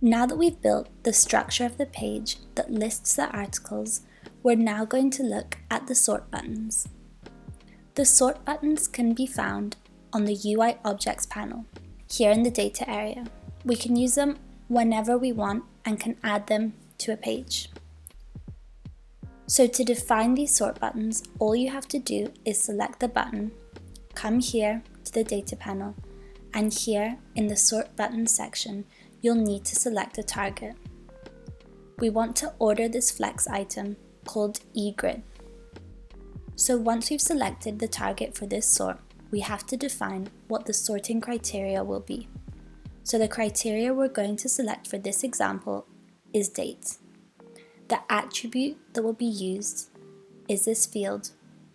Now that we've built the structure of the page that lists the articles, we're now going to look at the sort buttons. The sort buttons can be found on the UI Objects panel, here in the data area. We can use them whenever we want and can add them to a page. So to define these sort buttons, all you have to do is select the button, come here to the data panel, and here in the sort buttons section, you'll need to select a target. We want to order this flex item called eGrid. So once we've selected the target for this sort, we have to define what the sorting criteria will be. So the criteria we're going to select for this example is date. The attribute that will be used is this field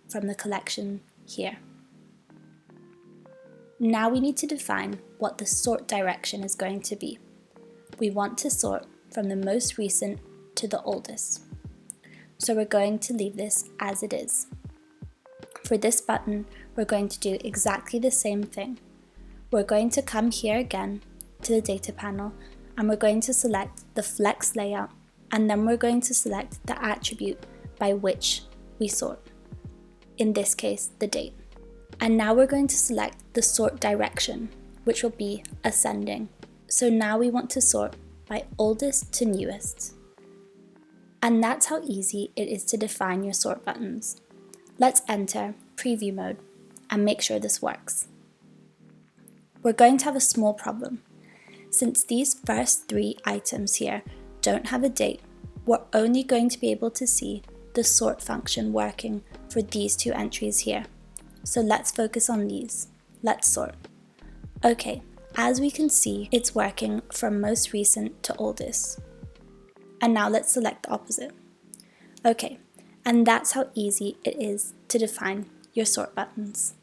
from the collection here. Now we need to define what the sort direction is going to be. We want to sort from the most recent to the oldest. So we're going to leave this as it is. For this button, we're going to do exactly the same thing. We're going to come here again to the data panel and we're going to select the flex layout, and then we're going to select the attribute by which we sort. In this case, the date. And now we're going to select the sort direction, which will be ascending. So now we want to sort by oldest to newest. And that's how easy it is to define your sort buttons. Let's enter preview mode and make sure this works. We're going to have a small problem. Since these first 3 items here don't have a date, we're only going to be able to see the sort function working for these 2 entries here. So let's focus on these. Let's sort. Okay, as we can see, it's working from most recent to oldest. And now let's select the opposite. Okay, and that's how easy it is to define your sort buttons.